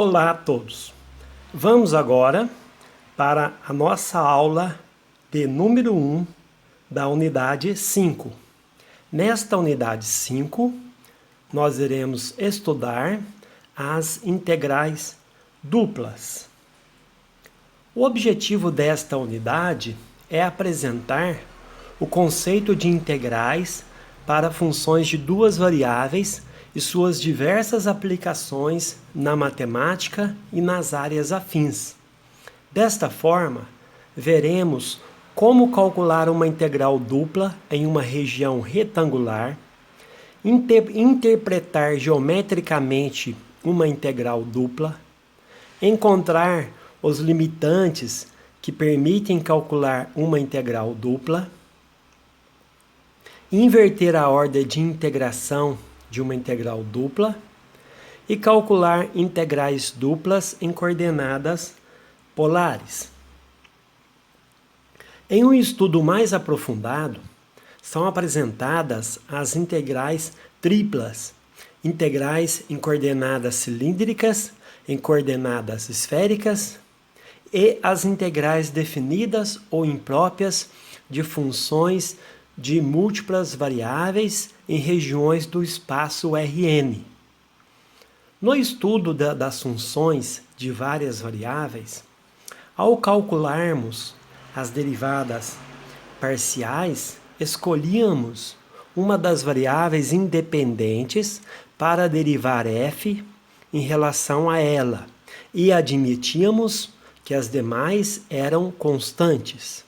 Olá a todos! Vamos agora para a nossa aula de número 1 da unidade 5. Nesta unidade 5, nós iremos estudar as integrais duplas. O objetivo desta unidade é apresentar o conceito de integrais para funções de duas variáveis e suas diversas aplicações na matemática e nas áreas afins. Desta forma, veremos como calcular uma integral dupla em uma região retangular, interpretar geometricamente uma integral dupla, encontrar os limitantes que permitem calcular uma integral dupla, inverter a ordem de integração de uma integral dupla e calcular integrais duplas em coordenadas polares. Em um estudo mais aprofundado, são apresentadas as integrais triplas, integrais em coordenadas cilíndricas, em coordenadas esféricas e as integrais definidas ou impróprias de funções de múltiplas variáveis em regiões do espaço Rn. No estudo das funções de várias variáveis, ao calcularmos as derivadas parciais, escolhíamos uma das variáveis independentes para derivar f em relação a ela e admitíamos que as demais eram constantes.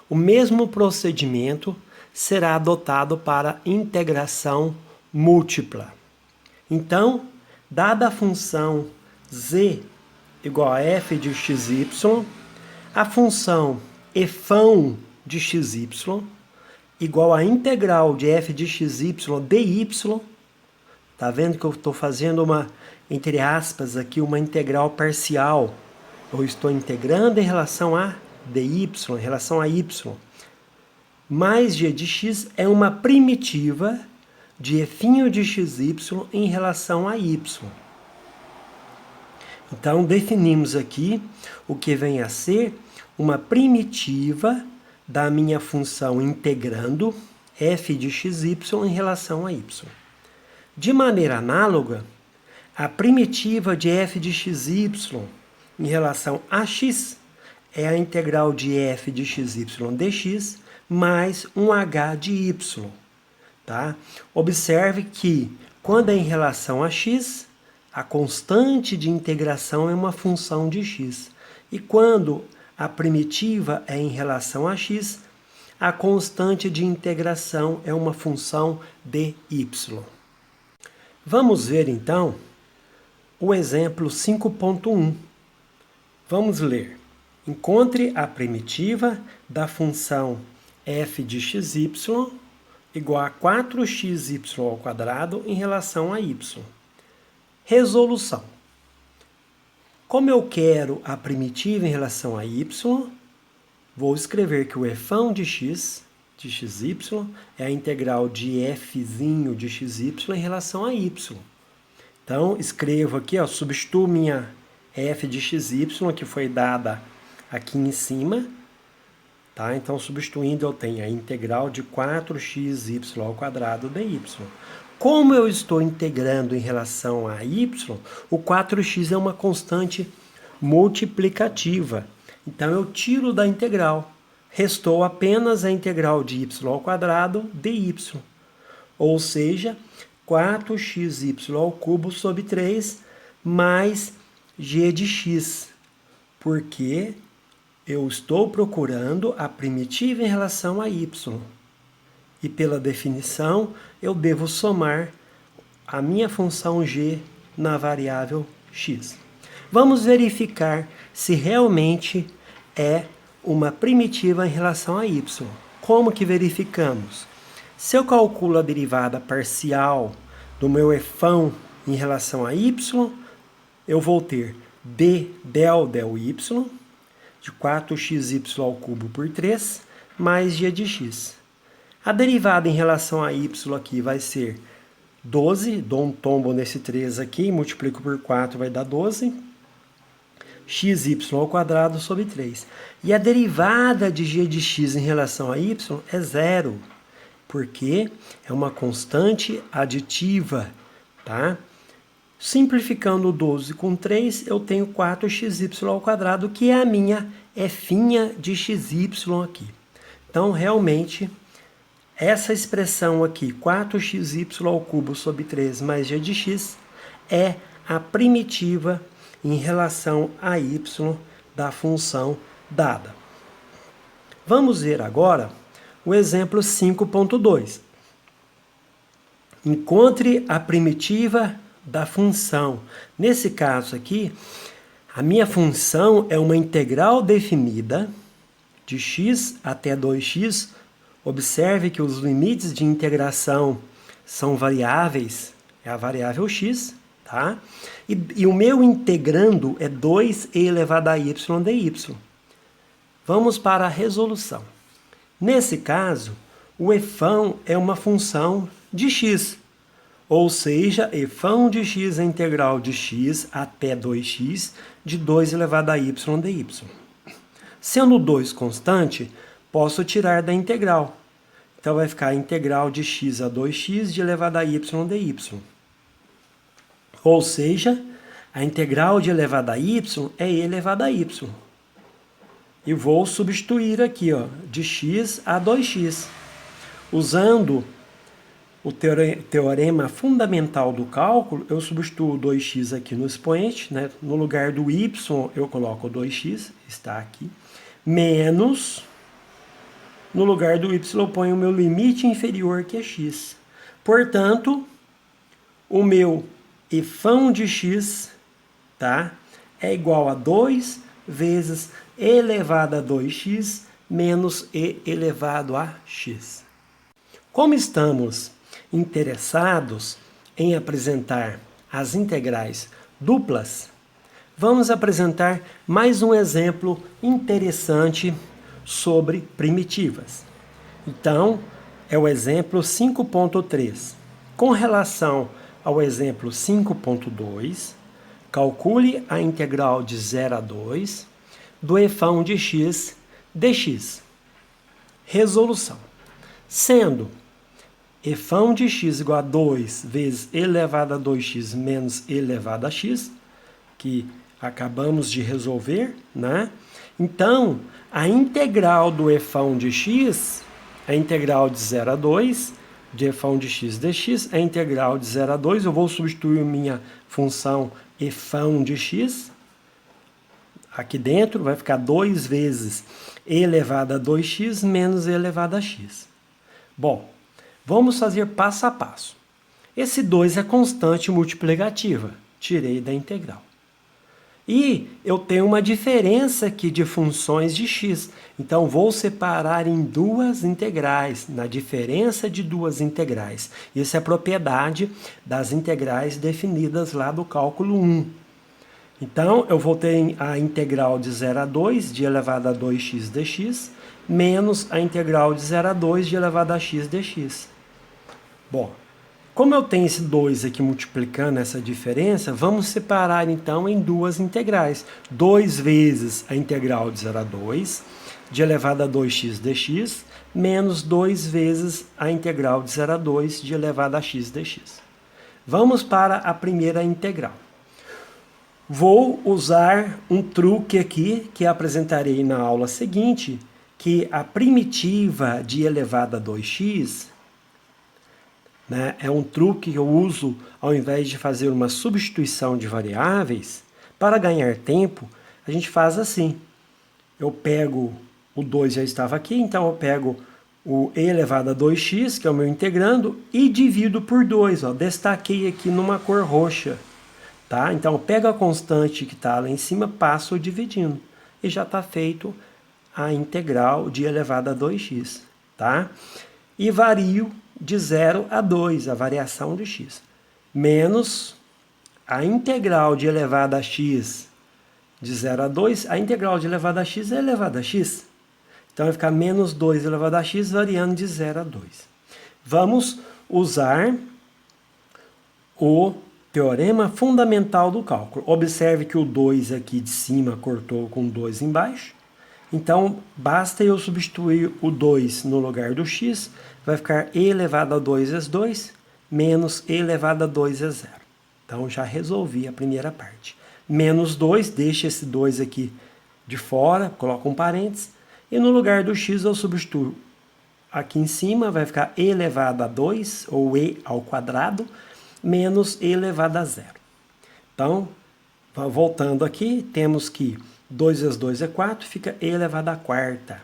O mesmo procedimento será adotado para integração múltipla. Então, dada a função z igual a f de xy, a função efão de xy igual a integral de f de xy dy. Tá vendo que eu estou fazendo uma, entre aspas, aqui uma integral parcial. Eu estou integrando em relação a dy, em relação a y. Mais g de x é uma primitiva de f' de xy em relação a y. Então, definimos aqui o que vem a ser uma primitiva da minha função integrando f de xy em relação a y. De maneira análoga, a primitiva de f de xy em relação a x é a integral de f de xy dx mais um h de y. Tá? Observe que, quando é em relação a x, a constante de integração é uma função de x. E quando a primitiva é em relação a x, a constante de integração é uma função de y. Vamos ver, então, o exemplo 5.1. Vamos ler. Encontre a primitiva da função f de xy igual a 4xy² em relação a y. Resolução. Como eu quero a primitiva em relação a y, vou escrever que o efão de x, de xy, é a integral de fzinho de xy em relação a y. Então, escrevo aqui, ó, substituo minha f de xy, que foi dada aqui em cima. Tá? Então, substituindo, eu tenho a integral de 4xy² dy. Como eu estou integrando em relação a y, o 4x é uma constante multiplicativa. Então, eu tiro da integral. Restou apenas a integral de y² dy. Ou seja, 4xy³ sobre 3 mais g de x. Porque eu estou procurando a primitiva em relação a y. E pela definição, eu devo somar a minha função g na variável x. Vamos verificar se realmente é uma primitiva em relação a y. Como que verificamos? Se eu calculo a derivada parcial do meu efão em relação a y, eu vou ter d del y, de 4xy³ por 3, mais g de x. A derivada em relação a y aqui vai ser 12, dou um tombo nesse 3 aqui, multiplico por 4, vai dar 12. xy ao quadrado sobre 3. E a derivada de g de x em relação a y é zero, porque é uma constante aditiva, tá? Simplificando 12 com 3, eu tenho 4xy ao quadrado, que é a minha f' de xy aqui. Então, realmente, essa expressão aqui, 4xy ao cubo sobre 3 mais g de x, é a primitiva em relação a y da função dada. Vamos ver agora o exemplo 5.2. Encontre a primitiva da função. Nesse caso aqui, a minha função é uma integral definida de x até 2x. Observe que os limites de integração são variáveis, é a variável x, tá? E o meu integrando é 2e elevado a y dy. Vamos para a resolução. Nesse caso, o efão é uma função de x, ou seja, efão de x é a integral de x até 2x de 2 elevado a y dy. Sendo 2 constante, posso tirar da integral. Então, vai ficar a integral de x a 2x de elevado a y dy. Ou seja, a integral de elevado a y é e elevado a y. E vou substituir aqui, ó, de x a 2x. Usando o teorema fundamental do cálculo, eu substituo 2x aqui no expoente, né? No lugar do y, eu coloco 2x, está aqui, menos, no lugar do y, eu ponho o meu limite inferior, que é x. Portanto, o meu efão de x, tá, é igual a 2 vezes e elevado a 2x menos e elevado a x. Como estamos interessados em apresentar as integrais duplas, vamos apresentar mais um exemplo interessante sobre primitivas. Então, é o exemplo 5.3. Com relação ao exemplo 5.2, calcule a integral de 0 a 2 do efão de x dx. Resolução. Sendo efão de x igual a 2 vezes e elevado a 2x menos e elevado a x, que acabamos de resolver, né? Então, a integral do efão de x, a integral de 0 a 2, de efão de x dx, a integral de 0 a 2, eu vou substituir minha função efão de x. Aqui dentro vai ficar 2 vezes e elevado a 2x menos e elevado a x. Bom, vamos fazer passo a passo. Esse 2 é constante multiplicativa, tirei da integral. E eu tenho uma diferença aqui de funções de x. Então, vou separar em duas integrais, na diferença de duas integrais. Isso é propriedade das integrais definidas lá do cálculo 1. Então, eu vou ter a integral de 0 a 2 de elevado a 2x dx, menos a integral de 0 a 2 de elevado a x dx. Bom, como eu tenho esse 2 aqui multiplicando essa diferença, vamos separar então em duas integrais. 2 vezes a integral de 0 a 2 de elevado a 2x dx, menos 2 vezes a integral de 0 a 2 de elevado a x dx. Vamos para a primeira integral. Vou usar um truque aqui que apresentarei na aula seguinte, que a primitiva de elevado a 2x, né, é um truque que eu uso ao invés de fazer uma substituição de variáveis. Para ganhar tempo, a gente faz assim. Eu pego, o 2 já estava aqui, então eu pego o e elevado a 2x, que é o meu integrando, e divido por 2. Ó, destaquei aqui numa cor roxa. Tá? Então, eu pego a constante que está lá em cima, passo dividindo. E já está feito a integral de elevado a 2x. Tá? E vario de 0 a 2, a variação de x. Menos a integral de elevado a x de 0 a 2. A integral de elevado a x é elevado a x. Então, vai ficar menos 2 elevado a x variando de 0 a 2. Vamos usar o teorema fundamental do cálculo. Observe que o 2 aqui de cima cortou com 2 embaixo. Então, basta eu substituir o 2 no lugar do x, vai ficar e elevado a 2 vezes 2, menos e elevado a 2 vezes 0. Então, já resolvi a primeira parte. Menos 2, deixa esse 2 aqui de fora, coloco um parênteses, e no lugar do x eu substituo aqui em cima, vai ficar e elevado a 2, ou e ao quadrado, menos e elevado a 0. Então, voltando aqui, temos que 2 vezes 2 é 4, fica e elevado a quarta.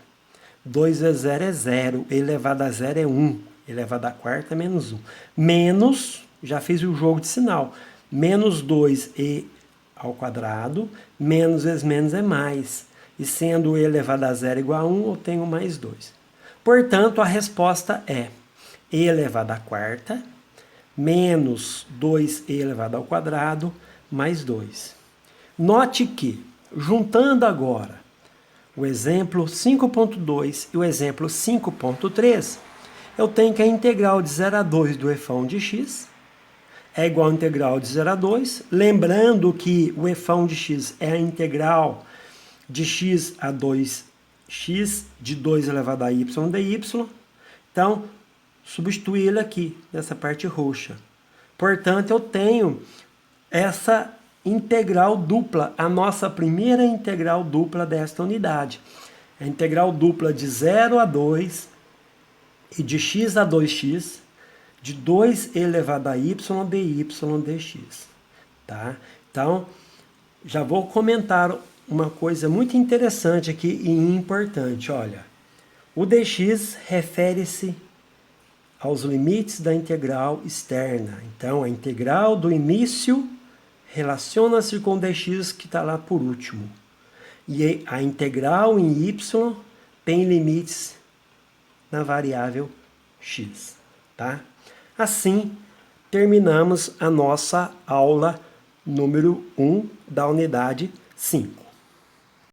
2 vezes 0 é 0, e elevado a 0 é 1, e elevado a quarta é menos 1. Menos, já fiz o jogo de sinal, menos 2e ao quadrado, menos vezes menos é mais. E sendo e elevado a 0 igual a 1, eu tenho mais 2. Portanto, a resposta é e elevado a quarta, menos 2e elevado ao quadrado, mais 2. Note que, juntando agora o exemplo 5.2 e o exemplo 5.3, eu tenho que a integral de 0 a 2 do efão de x é igual a integral de 0 a 2. Lembrando que o efão de x é a integral de x a 2x de 2 elevado a y dy. Então, substituí ele aqui, nessa parte roxa. Portanto, eu tenho essa integral dupla, a nossa primeira integral dupla desta unidade. A integral dupla de 0 a 2 e de x a 2x, de 2 elevado a y dy dx. Tá? Então, já vou comentar uma coisa muito interessante aqui e importante. Olha, o dx refere-se aos limites da integral externa. Então, a integral do início relaciona-se com o dx que está lá por último. E a integral em y tem limites na variável x. Tá? Assim, terminamos a nossa aula número 1 da unidade 5.